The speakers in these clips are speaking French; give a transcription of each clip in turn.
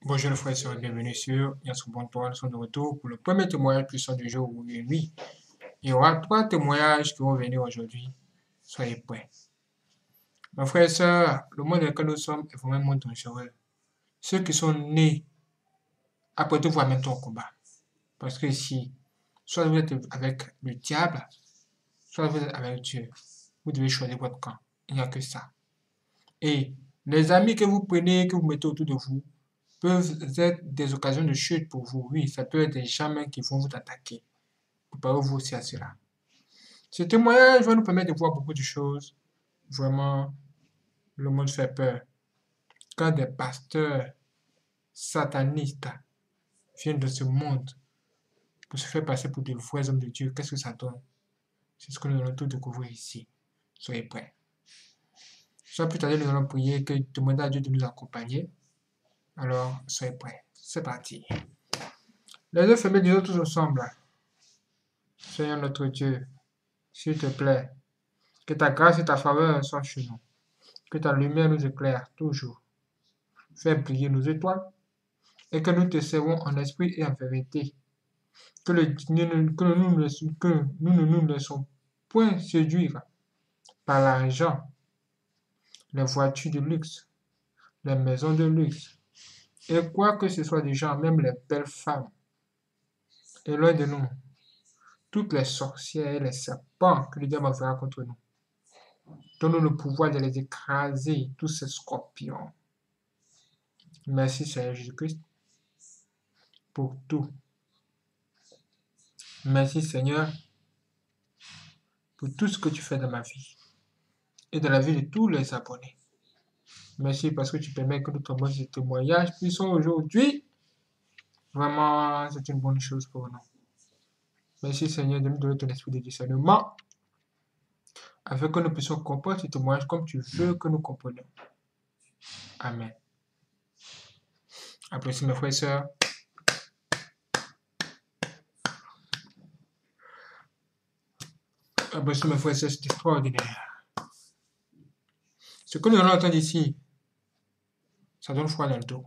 Bonjour les frères et sœurs, bienvenue sur Yassou Bontoir. Nous sommes de retour pour le premier témoignage puissant du jour. Oui. Il y aura 3 témoignages qui vont venir aujourd'hui. Soyez prêts. Mes frères et sœurs, le monde dans lequel nous sommes est vraiment un monde dangereux. Ceux qui sont nés, apprêtez-vous à mettre au combat. Parce que ici, soit vous êtes avec le diable, soit vous êtes avec Dieu. Vous devez choisir votre camp. Il n'y a que ça. Et les amis que vous prenez, que vous mettez autour de vous, peuvent être des occasions de chute pour vous. Oui, ça peut être des gens qui vont vous attaquer. Préparez-vous aussi à cela. Ce témoignage va nous permettre de voir beaucoup de choses. Vraiment, le monde fait peur. Quand des pasteurs satanistes viennent de ce monde pour se faire passer pour de vrais hommes de Dieu, qu'est-ce que ça donne? C'est ce que nous allons tout découvrir ici. Soyez prêts. Sans plus tarder, nous allons prier que demander à Dieu de nous accompagner. Alors, soyez prêts. C'est parti. Les yeux fermés, disons tous ensemble. Seigneur notre Dieu, s'il te plaît, que ta grâce et ta faveur soient chez nous. Que ta lumière nous éclaire toujours. Fais briller nos étoiles et que nous te servons en esprit et en vérité. Que nous ne nous laissons point séduire par l'argent, les voitures de luxe, les maisons de luxe, et quoi que ce soit des gens, même les belles femmes. Et loin de nous, toutes les sorcières et les serpents que le diable enverra contre nous. Donne-nous le pouvoir de les écraser, tous ces scorpions. Merci Seigneur Jésus-Christ pour tout. Merci Seigneur pour tout ce que tu fais dans ma vie et dans la vie de tous les abonnés. Merci parce que tu permets que nous tombions sur ce témoignage puissant aujourd'hui. Vraiment, c'est une bonne chose pour nous. Merci Seigneur de nous donner ton esprit de discernement afin que nous puissions comprendre ce témoignage comme tu veux que nous comprenions. Amen. Applaudissez mes frères et sœurs. Applaudissez mes frères et sœurs, c'est extraordinaire. Ce que nous allons entendre ici, ça donne froid dans le dos.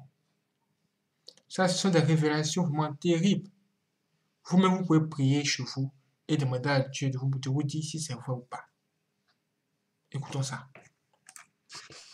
Ça, ce sont des révélations vraiment terribles. Vous-même, vous pouvez prier chez vous et demander à Dieu de vous dire si c'est vrai ou pas. Écoutons ça.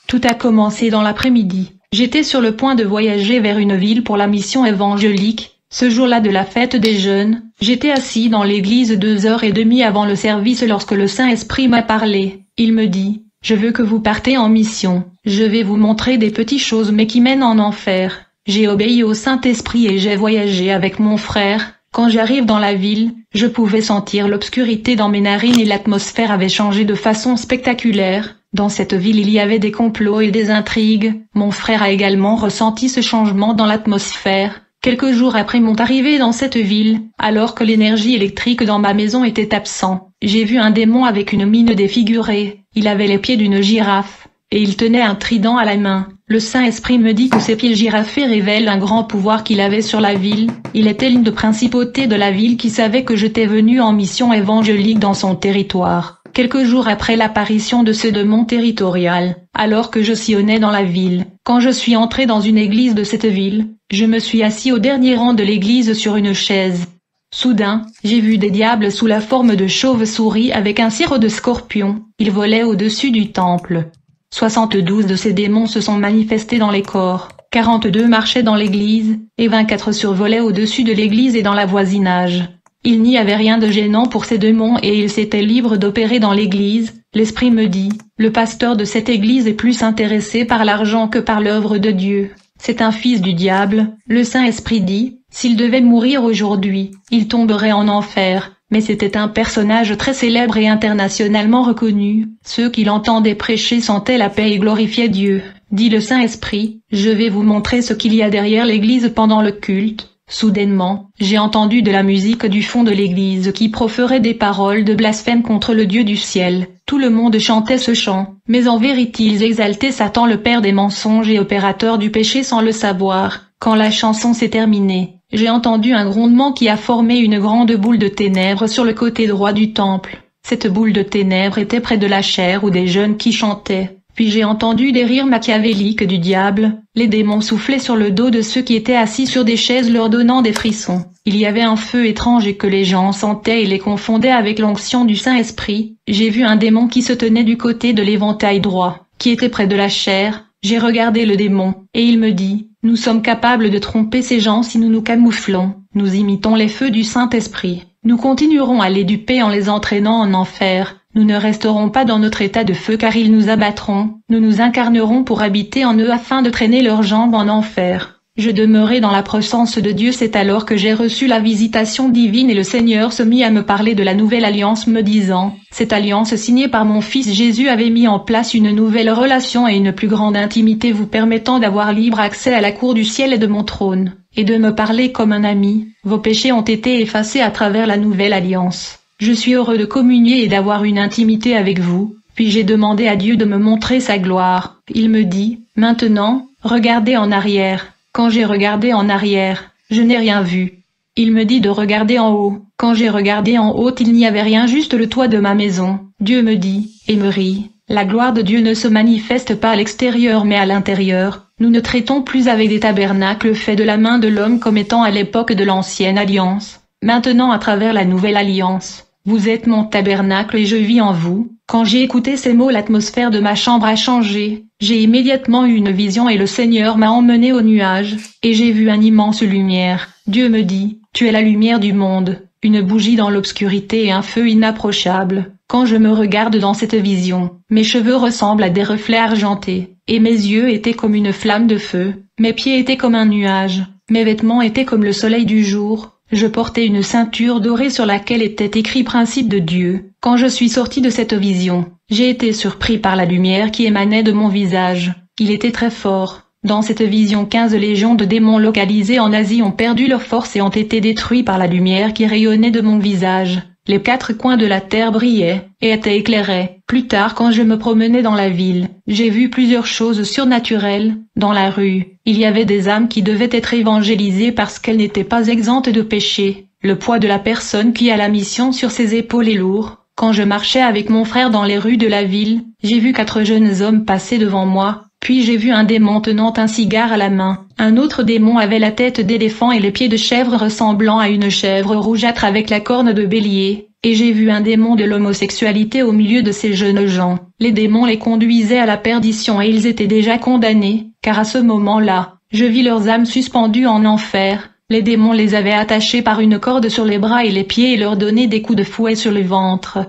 Tout a commencé dans l'après-midi. J'étais sur le point de voyager vers une ville pour la mission évangélique. Ce jour-là de la fête des jeunes, j'étais assis dans l'église 2h30 avant le service lorsque le Saint-Esprit m'a parlé. Il me dit, « Je veux que vous partez en mission. Je vais vous montrer des petites choses mais qui mènent en enfer. » J'ai obéi au Saint-Esprit et j'ai voyagé avec mon frère. Quand j'arrive dans la ville, je pouvais sentir l'obscurité dans mes narines et l'atmosphère avait changé de façon spectaculaire. Dans cette ville il y avait des complots et des intrigues. Mon frère a également ressenti ce changement dans l'atmosphère. Quelques jours après mon arrivée dans cette ville, alors que l'énergie électrique dans ma maison était absente, j'ai vu un démon avec une mine défigurée. Il avait les pieds d'une girafe, et il tenait un trident à la main. Le Saint-Esprit me dit que ces pieds girafés révèlent un grand pouvoir qu'il avait sur la ville. Il était l'une des principautés de la ville qui savait que j'étais venu en mission évangélique dans son territoire. Quelques jours après l'apparition de ce démon territorial, alors que je sillonnais dans la ville, quand je suis entré dans une église de cette ville, je me suis assis au dernier rang de l'église sur une chaise. Soudain, j'ai vu des diables sous la forme de chauves-souris avec un cirque de scorpions. Ils volaient au-dessus du temple. 72 de ces démons se sont manifestés dans les corps, 42 marchaient dans l'église, et 24 survolaient au-dessus de l'église et dans la voisinage. Il n'y avait rien de gênant pour ces démons et ils étaient libres d'opérer dans l'église. L'esprit me dit, le pasteur de cette église est plus intéressé par l'argent que par l'œuvre de Dieu. C'est un fils du diable. Le Saint-Esprit dit, s'il devait mourir aujourd'hui, il tomberait en enfer. Mais c'était un personnage très célèbre et internationalement reconnu. Ceux qui l'entendaient prêcher sentaient la paix et glorifiaient Dieu. Dit le Saint-Esprit, je vais vous montrer ce qu'il y a derrière l'église pendant le culte. Soudainement, j'ai entendu de la musique du fond de l'église qui proférait des paroles de blasphème contre le Dieu du ciel. Tout le monde chantait ce chant, mais en vérité ils exaltaient Satan le père des mensonges et opérateur du péché sans le savoir. Quand la chanson s'est terminée, j'ai entendu un grondement qui a formé une grande boule de ténèbres sur le côté droit du temple. Cette boule de ténèbres était près de la chaire où des jeunes qui chantaient. Puis j'ai entendu des rires machiavéliques du diable, les démons soufflaient sur le dos de ceux qui étaient assis sur des chaises leur donnant des frissons. Il y avait un feu étrange et que les gens sentaient et les confondaient avec l'onction du Saint-Esprit. J'ai vu un démon qui se tenait du côté de l'éventail droit, qui était près de la chair. J'ai regardé le démon, et il me dit, « Nous sommes capables de tromper ces gens si nous nous camouflons. Nous imitons les feux du Saint-Esprit. Nous continuerons à les duper en les entraînant en enfer. Nous ne resterons pas dans notre état de feu car ils nous abattront. Nous nous incarnerons pour habiter en eux afin de traîner leurs jambes en enfer. » Je demeurai dans la présence de Dieu. C'est alors que j'ai reçu la visitation divine et le Seigneur se mit à me parler de la nouvelle alliance me disant, « Cette alliance signée par mon Fils Jésus avait mis en place une nouvelle relation et une plus grande intimité vous permettant d'avoir libre accès à la cour du ciel et de mon trône, et de me parler comme un ami. Vos péchés ont été effacés à travers la nouvelle alliance. Je suis heureux de communier et d'avoir une intimité avec vous. » Puis j'ai demandé à Dieu de me montrer sa gloire. Il me dit, « Maintenant, regardez en arrière. » Quand j'ai regardé en arrière, je n'ai rien vu. Il me dit de regarder en haut. Quand j'ai regardé en haut, il n'y avait rien, juste le toit de ma maison. Dieu me dit, et me rit, « La gloire de Dieu ne se manifeste pas à l'extérieur mais à l'intérieur. Nous ne traitons plus avec des tabernacles faits de la main de l'homme comme étant à l'époque de l'ancienne alliance. Maintenant à travers la nouvelle alliance, vous êtes mon tabernacle et je vis en vous. » Quand j'ai écouté ces mots, l'atmosphère de ma chambre a changé. J'ai immédiatement eu une vision et le Seigneur m'a emmené au nuage, et j'ai vu une immense lumière. Dieu me dit, « Tu es la lumière du monde, une bougie dans l'obscurité et un feu inapprochable. » Quand je me regarde dans cette vision, mes cheveux ressemblent à des reflets argentés, et mes yeux étaient comme une flamme de feu, mes pieds étaient comme un nuage, mes vêtements étaient comme le soleil du jour. Je portais une ceinture dorée sur laquelle était écrit Principe de Dieu. Quand je suis sorti de cette vision, j'ai été surpris par la lumière qui émanait de mon visage. Il était très fort. Dans cette vision, 15 légions de démons localisés en Asie ont perdu leur force et ont été détruits par la lumière qui rayonnait de mon visage. Les 4 coins de la terre brillaient et étaient éclairés. Plus tard, quand je me promenais dans la ville, j'ai vu plusieurs choses surnaturelles. Dans la rue, il y avait des âmes qui devaient être évangélisées parce qu'elles n'étaient pas exemptes de péché. Le poids de la personne qui a la mission sur ses épaules est lourd. Quand je marchais avec mon frère dans les rues de la ville, j'ai vu 4 jeunes hommes passer devant moi. Puis j'ai vu un démon tenant un cigare à la main. Un autre démon avait la tête d'éléphant et les pieds de chèvre ressemblant à une chèvre rougeâtre avec la corne de bélier. Et j'ai vu un démon de l'homosexualité au milieu de ces jeunes gens. Les démons les conduisaient à la perdition et ils étaient déjà condamnés, car à ce moment-là, je vis leurs âmes suspendues en enfer. Les démons les avaient attachés par une corde sur les bras et les pieds et leur donnaient des coups de fouet sur le ventre.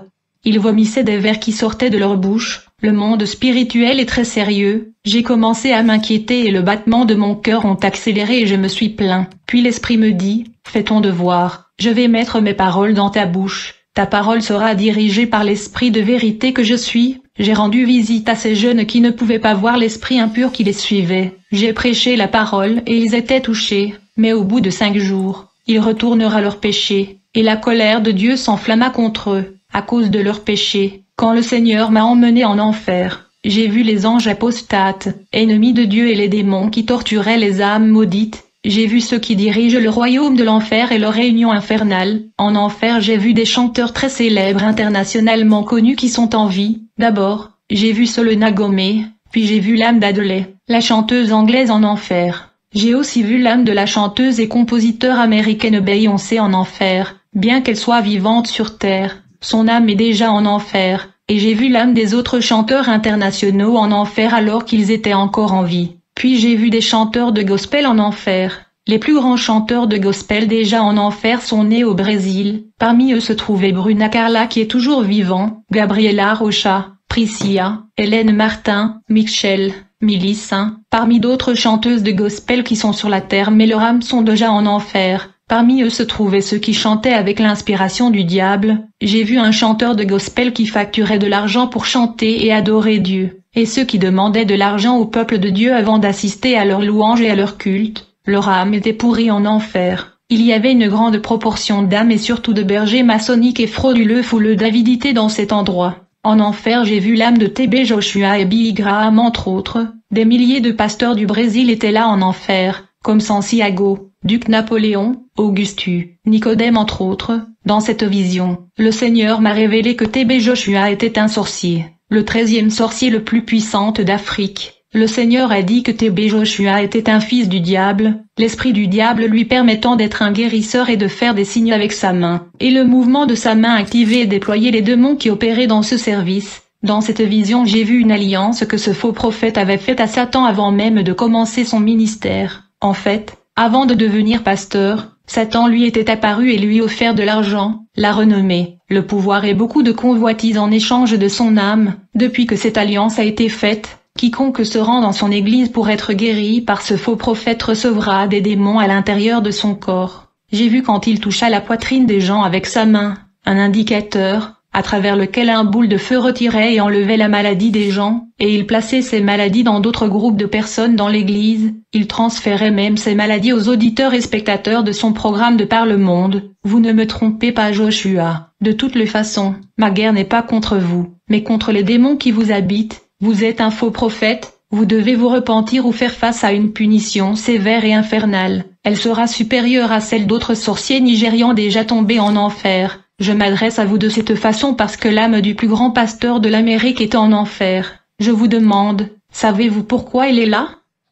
Ils vomissaient des vers qui sortaient de leur bouche. Le monde spirituel est très sérieux. J'ai commencé à m'inquiéter et le battement de mon cœur ont accéléré et je me suis plaint. Puis l'esprit me dit, « Fais ton devoir. Je vais mettre mes paroles dans ta bouche. Ta parole sera dirigée par l'esprit de vérité que je suis. » J'ai rendu visite à ces jeunes qui ne pouvaient pas voir l'esprit impur qui les suivait. J'ai prêché la parole et ils étaient touchés. Mais au bout de 5 jours, ils retournèrent à leur péché. Et la colère de Dieu s'enflamma contre eux, à cause de leur péché. Quand le Seigneur m'a emmené en enfer, j'ai vu les anges apostates, ennemis de Dieu et les démons qui torturaient les âmes maudites. J'ai vu ceux qui dirigent le royaume de l'enfer et leur réunion infernale. En enfer, j'ai vu des chanteurs très célèbres internationalement connus qui sont en vie. D'abord, j'ai vu Selena Gomez, puis j'ai vu l'âme d'Adelaide, la chanteuse anglaise en enfer. J'ai aussi vu l'âme de la chanteuse et compositeur américaine Beyoncé en enfer, bien qu'elle soit vivante sur terre. Son âme est déjà en enfer, et j'ai vu l'âme des autres chanteurs internationaux en enfer alors qu'ils étaient encore en vie. Puis j'ai vu des chanteurs de gospel en enfer. Les plus grands chanteurs de gospel déjà en enfer sont nés au Brésil. Parmi eux se trouvait Bruna Carla qui est toujours vivant, Gabriela Rocha, Priscilla, Hélène Martin, Michelle, Milice, parmi d'autres chanteuses de gospel qui sont sur la terre mais leurs âmes sont déjà en enfer. Parmi eux se trouvaient ceux qui chantaient avec l'inspiration du diable. J'ai vu un chanteur de gospel qui facturait de l'argent pour chanter et adorer Dieu, et ceux qui demandaient de l'argent au peuple de Dieu avant d'assister à leurs louanges et à leur culte. Leur âme était pourrie en enfer. Il y avait une grande proportion d'âmes et surtout de bergers maçonniques et frauduleux fouleux d'avidité dans cet endroit. En enfer j'ai vu l'âme de T.B. Joshua et Billy Graham entre autres. Des milliers de pasteurs du Brésil étaient là en enfer, comme Santiago, Duc Napoléon, Augustus, Nicodème entre autres. Dans cette vision, le Seigneur m'a révélé que T.B. Joshua était un sorcier. le 13e sorcier le plus puissant d'Afrique. Le Seigneur a dit que TB Joshua était un fils du diable, l'esprit du diable lui permettant d'être un guérisseur et de faire des signes avec sa main. Et le mouvement de sa main activait et déployait les démons qui opéraient dans ce service. Dans cette vision, j'ai vu une alliance que ce faux prophète avait faite à Satan avant même de commencer son ministère. En fait, avant de devenir pasteur, Satan lui était apparu et lui offert de l'argent, la renommée, le pouvoir et beaucoup de convoitises en échange de son âme. Depuis que cette alliance a été faite, quiconque se rend dans son église pour être guéri par ce faux prophète recevra des démons à l'intérieur de son corps. J'ai vu quand il toucha la poitrine des gens avec sa main, un indicateur, à travers lequel un boule de feu retirait et enlevait la maladie des gens, et il plaçait ces maladies dans d'autres groupes de personnes dans l'église. Il transférait même ces maladies aux auditeurs et spectateurs de son programme de par le monde. Vous ne me trompez pas, Joshua. De toutes les façons, ma guerre n'est pas contre vous, mais contre les démons qui vous habitent. Vous êtes un faux prophète, vous devez vous repentir ou faire face à une punition sévère et infernale. Elle sera supérieure à celle d'autres sorciers nigérians déjà tombés en enfer. Je m'adresse à vous de cette façon parce que l'âme du plus grand pasteur de l'Amérique est en enfer. Je vous demande, savez-vous pourquoi il est là?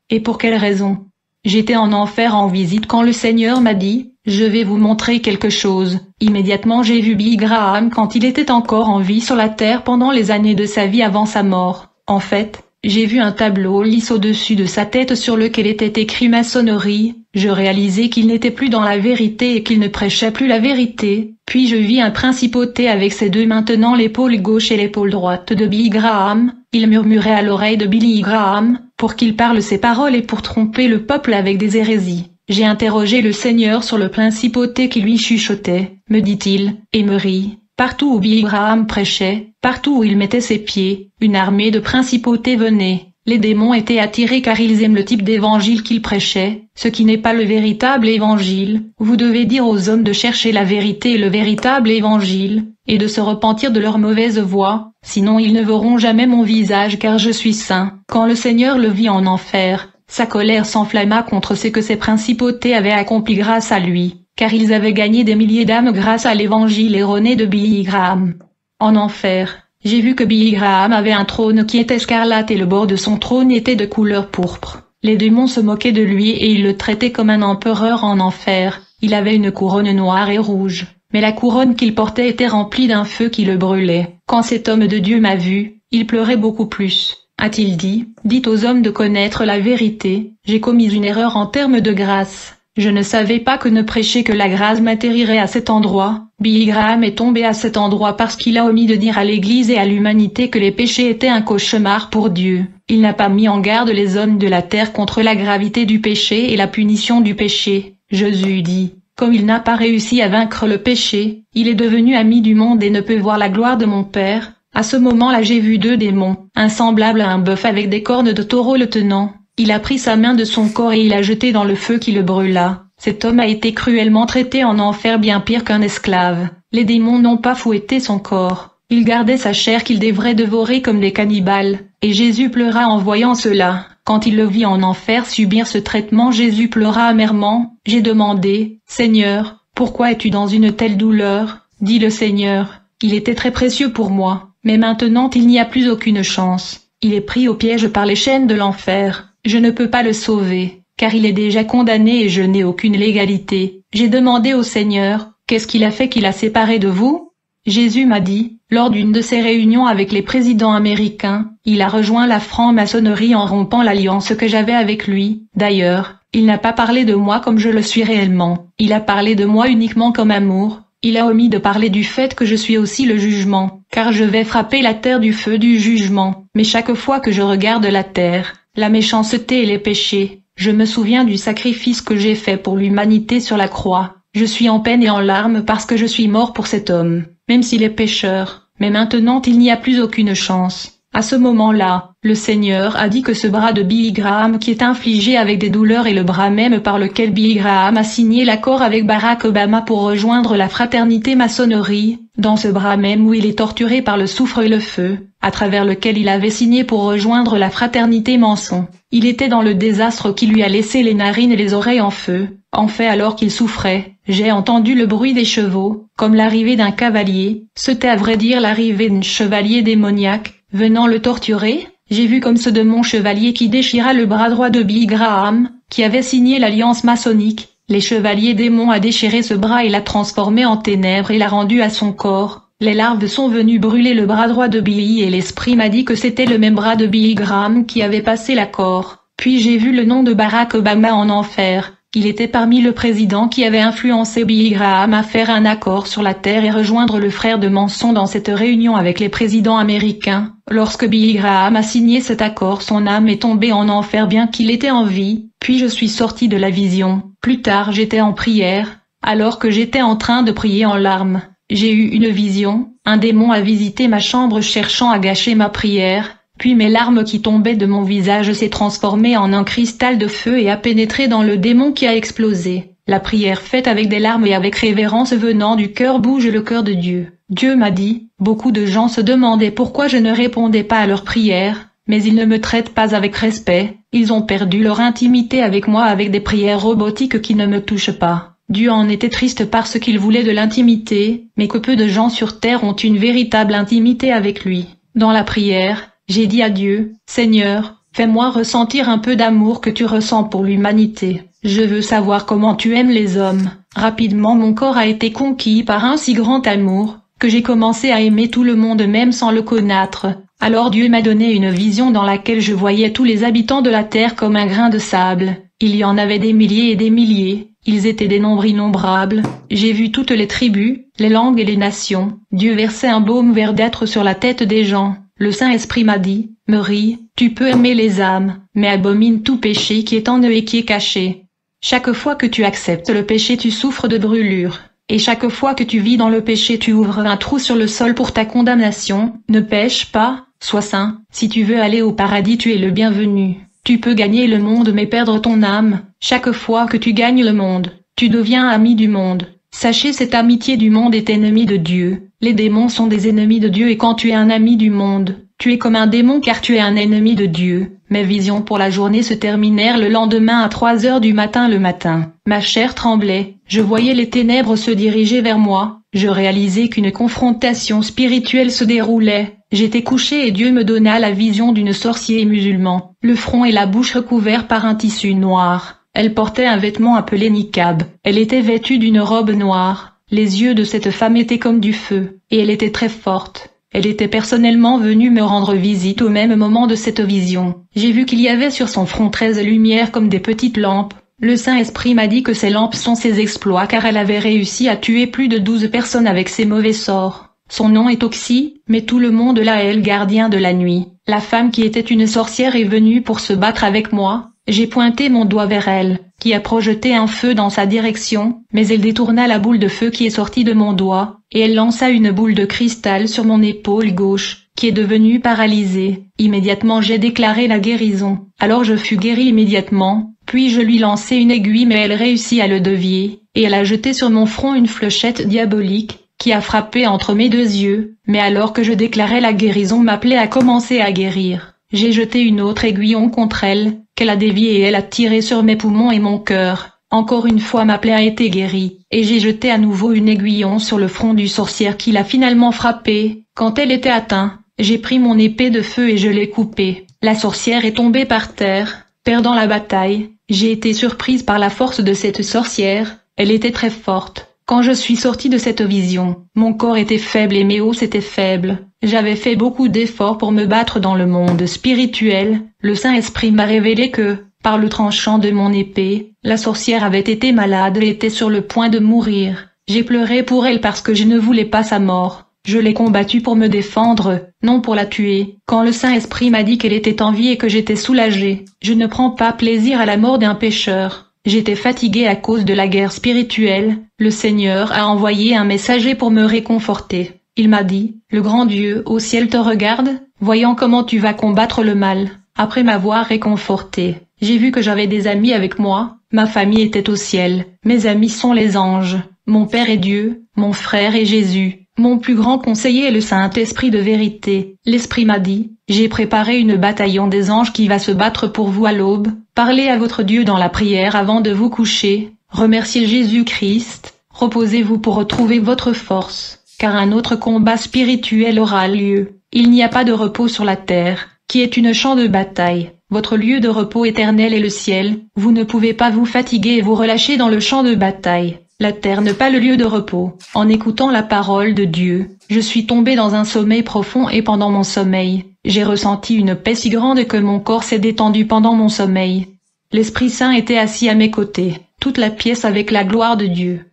Et pour quelle raison? J'étais en enfer en visite quand le Seigneur m'a dit, je vais vous montrer quelque chose. Immédiatement j'ai vu Billy Graham quand il était encore en vie sur la terre pendant les années de sa vie avant sa mort. En fait, j'ai vu un tableau lisse au-dessus de sa tête sur lequel était écrit maçonnerie. Je réalisai qu'il n'était plus dans la vérité et qu'il ne prêchait plus la vérité. Puis je vis un principauté avec ses deux mains tenant l'épaule gauche et l'épaule droite de Billy Graham. Il murmurait à l'oreille de Billy Graham, pour qu'il parle ses paroles et pour tromper le peuple avec des hérésies. J'ai interrogé le Seigneur sur le principauté qui lui chuchotait, me dit-il, et me rit. Partout où Billy Graham prêchait, partout où il mettait ses pieds, une armée de principautés venait. Les démons étaient attirés car ils aiment le type d'évangile qu'il prêchait, ce qui n'est pas le véritable évangile. Vous devez dire aux hommes de chercher la vérité et le véritable évangile, et de se repentir de leur mauvaise voie, sinon ils ne verront jamais mon visage car je suis saint. Quand le Seigneur le vit en enfer, sa colère s'enflamma contre ce que ces principautés avaient accompli grâce à lui, car ils avaient gagné des milliers d'âmes grâce à l'évangile erroné de Billy Graham. En enfer, j'ai vu que Billy Graham avait un trône qui était scarlate et le bord de son trône était de couleur pourpre. Les démons se moquaient de lui et ils le traitaient comme un empereur en enfer. Il avait une couronne noire et rouge, mais la couronne qu'il portait était remplie d'un feu qui le brûlait. Quand cet homme de Dieu m'a vu, il pleurait beaucoup plus. A-t-il dit, dites aux hommes de connaître la vérité, j'ai commis une erreur en termes de grâce. Je ne savais pas que ne prêcher que la grâce m'atterrirait à cet endroit. Billy Graham est tombé à cet endroit parce qu'il a omis de dire à l'Église et à l'humanité que les péchés étaient un cauchemar pour Dieu. Il n'a pas mis en garde les hommes de la terre contre la gravité du péché et la punition du péché. Jésus dit, comme il n'a pas réussi à vaincre le péché, il est devenu ami du monde et ne peut voir la gloire de mon Père. À ce moment-là j'ai vu deux démons, un semblable à un bœuf avec des cornes de taureau le tenant. Il a pris sa main de son corps et il l'a jeté dans le feu qui le brûla. Cet homme a été cruellement traité en enfer bien pire qu'un esclave. Les démons n'ont pas fouetté son corps. Ils gardaient sa chair qu'ils devraient dévorer comme des cannibales. Et Jésus pleura en voyant cela. Quand il le vit en enfer subir ce traitement, Jésus pleura amèrement. J'ai demandé, Seigneur, pourquoi es-tu dans une telle douleur? Dit le Seigneur, il était très précieux pour moi. Mais maintenant il n'y a plus aucune chance. Il est pris au piège par les chaînes de l'enfer. Je ne peux pas le sauver, car il est déjà condamné et je n'ai aucune légalité. J'ai demandé au Seigneur, qu'est-ce qu'il a fait qu'il a séparé de vous? Jésus m'a dit, lors d'une de ses réunions avec les présidents américains, il a rejoint la franc-maçonnerie en rompant l'alliance que j'avais avec lui. D'ailleurs, il n'a pas parlé de moi comme je le suis réellement. Il a parlé de moi uniquement comme amour. Il a omis de parler du fait que je suis aussi le jugement, car je vais frapper la terre du feu du jugement. Mais chaque fois que je regarde la terre, la méchanceté et les péchés, je me souviens du sacrifice que j'ai fait pour l'humanité sur la croix. Je suis en peine et en larmes parce que je suis mort pour cet homme, même s'il est pécheur. Mais maintenant il n'y a plus aucune chance. À ce moment-là, le Seigneur a dit que ce bras de Billy Graham qui est infligé avec des douleurs est le bras même par lequel Billy Graham a signé l'accord avec Barack Obama pour rejoindre la fraternité maçonnerie, dans ce bras même où il est torturé par le soufre et le feu, à travers lequel il avait signé pour rejoindre la fraternité maçon. Il était dans le désastre qui lui a laissé les narines et les oreilles en feu. En fait, alors qu'il souffrait, j'ai entendu le bruit des chevaux, comme l'arrivée d'un cavalier. C'était à vrai dire l'arrivée d'un chevalier démoniaque. venant le torturer, j'ai vu comme ceux de mon chevalier qui déchira le bras droit de Billy Graham, qui avait signé l'alliance maçonnique. Les chevaliers démons a déchiré ce bras et l'a transformé en ténèbres et l'a rendu à son corps. Les larves sont venues brûler le bras droit de Billy et l'esprit m'a dit que c'était le même bras de Billy Graham qui avait passé l'accord. Puis j'ai vu le nom de Barack Obama en enfer. Il était parmi le président qui avait influencé Billy Graham à faire un accord sur la terre et rejoindre le frère de Manson dans cette réunion avec les présidents américains. Lorsque Billy Graham a signé cet accord, son âme est tombée en enfer bien qu'il était en vie. Puis je suis sorti de la vision. Plus tard j'étais en prière. Alors que j'étais en train de prier en larmes, j'ai eu une vision. Un démon a visité ma chambre cherchant à gâcher ma prière. Puis mes larmes qui tombaient de mon visage s'est transformée en un cristal de feu et a pénétré dans le démon qui a explosé. La prière faite avec des larmes et avec révérence venant du cœur bouge le cœur de Dieu. Dieu m'a dit, beaucoup de gens se demandaient pourquoi je ne répondais pas à leurs prières, mais ils ne me traitent pas avec respect, ils ont perdu leur intimité avec moi avec des prières robotiques qui ne me touchent pas. Dieu en était triste parce qu'il voulait de l'intimité, mais que peu de gens sur terre ont une véritable intimité avec lui. Dans la prière, j'ai dit à Dieu, Seigneur, fais-moi ressentir un peu d'amour que tu ressens pour l'humanité. Je veux savoir comment tu aimes les hommes. Rapidement mon corps a été conquis par un si grand amour, que j'ai commencé à aimer tout le monde même sans le connaître. Alors Dieu m'a donné une vision dans laquelle je voyais tous les habitants de la terre comme un grain de sable. Il y en avait des milliers et des milliers. Ils étaient des nombres innombrables. J'ai vu toutes les tribus, les langues et les nations. Dieu versait un baume verdâtre sur la tête des gens. Le Saint-Esprit m'a dit, Marie, tu peux aimer les âmes, mais abomine tout péché qui est en eux et qui est caché. Chaque fois que tu acceptes le péché, tu souffres de brûlure. Et chaque fois que tu vis dans le péché, tu ouvres un trou sur le sol pour ta condamnation. Ne pêche pas, sois saint. Si tu veux aller au paradis, tu es le bienvenu. Tu peux gagner le monde mais perdre ton âme. Chaque fois que tu gagnes le monde, tu deviens ami du monde. Sachez, cette amitié du monde est ennemie de Dieu. Les démons sont des ennemis de Dieu et quand tu es un ami du monde, tu es comme un démon car tu es un ennemi de Dieu. Mes visions pour la journée se terminèrent le lendemain à 3 heures du matin le matin. Ma chair tremblait, je voyais les ténèbres se diriger vers moi, je réalisais qu'une confrontation spirituelle se déroulait. J'étais couché et Dieu me donna la vision d'une sorcière musulmane, le front et la bouche recouverts par un tissu noir. Elle portait un vêtement appelé niqab. Elle était vêtue d'une robe noire. Les yeux de cette femme étaient comme du feu, et elle était très forte. Elle était personnellement venue me rendre visite au même moment de cette vision. J'ai vu qu'il y avait sur son front 13 lumières comme des petites lampes. Le Saint-Esprit m'a dit que ces lampes sont ses exploits car elle avait réussi à tuer plus de 12 personnes avec ses mauvais sorts. Son nom est Oxy, mais tout le monde l'a elle gardien de la nuit. La femme qui était une sorcière est venue pour se battre avec moi. J'ai pointé mon doigt vers elle, qui a projeté un feu dans sa direction, mais elle détourna la boule de feu qui est sortie de mon doigt, et elle lança une boule de cristal sur mon épaule gauche, qui est devenue paralysée. Immédiatement j'ai déclaré la guérison. Alors je fus guéri immédiatement, puis je lui lançai une aiguille mais elle réussit à le dévier, et elle a jeté sur mon front une fléchette diabolique, qui a frappé entre mes 2 yeux, mais alors que je déclarais la guérison ma plaie a commencé à guérir. J'ai jeté une autre aiguillon contre elle, qu'elle a déviée et elle a tiré sur mes poumons et mon cœur. Encore une fois ma plaie a été guérie, et j'ai jeté à nouveau une aiguillon sur le front du sorcière qui l'a finalement frappée. Quand elle était atteinte, j'ai pris mon épée de feu et je l'ai coupée. La sorcière est tombée par terre, perdant la bataille. J'ai été surprise par la force de cette sorcière, elle était très forte. Quand je suis sortie de cette vision, mon corps était faible et mes os étaient faibles. J'avais fait beaucoup d'efforts pour me battre dans le monde spirituel. Le Saint-Esprit m'a révélé que, par le tranchant de mon épée, la sorcière avait été malade et était sur le point de mourir. J'ai pleuré pour elle parce que je ne voulais pas sa mort. Je l'ai combattue pour me défendre, non pour la tuer. Quand le Saint-Esprit m'a dit qu'elle était en vie et que j'étais soulagée, je ne prends pas plaisir à la mort d'un pécheur. J'étais fatigué à cause de la guerre spirituelle. Le Seigneur a envoyé un messager pour me réconforter. Il m'a dit, le grand Dieu au ciel te regarde, voyant comment tu vas combattre le mal. Après m'avoir réconforté, j'ai vu que j'avais des amis avec moi, ma famille était au ciel. Mes amis sont les anges, mon Père est Dieu, mon frère est Jésus. Mon plus grand conseiller est le Saint-Esprit de vérité. L'Esprit m'a dit, j'ai préparé une bataillon des anges qui va se battre pour vous à l'aube. Parlez à votre Dieu dans la prière avant de vous coucher. Remerciez Jésus-Christ. Reposez-vous pour retrouver votre force, car un autre combat spirituel aura lieu. Il n'y a pas de repos sur la terre, qui est une champ de bataille. Votre lieu de repos éternel est le ciel. Vous ne pouvez pas vous fatiguer et vous relâcher dans le champ de bataille. La terre n'est pas le lieu de repos. En écoutant la parole de Dieu, je suis tombé dans un sommeil profond et pendant mon sommeil, j'ai ressenti une paix si grande que mon corps s'est détendu pendant mon sommeil. L'Esprit Saint était assis à mes côtés, toute la pièce avec la gloire de Dieu.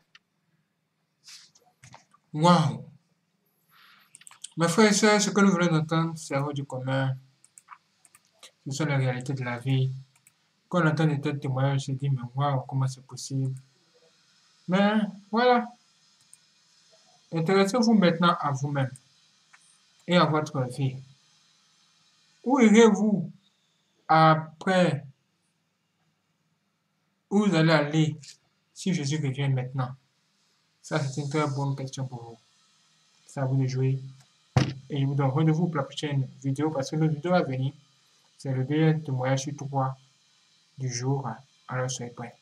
Waouh! Mes frères et sœurs, ce que nous venons d'entendre, c'est hors du commun. Ce sont les réalités de la vie. Quand on entend des tels témoignages, on se dit, mais waouh, comment c'est possible? Mais voilà, intéressez-vous maintenant à vous-même et à votre vie. Où irez-vous après? Où vous allez aller si Jésus revient maintenant? Ça, c'est une très bonne question pour vous. C'est à vous de jouer. Et je vous donne rendez-vous pour la prochaine vidéo parce que notre vidéo à venir, c'est le deuxième témoignage sur 3 du jour. Alors soyez prêts.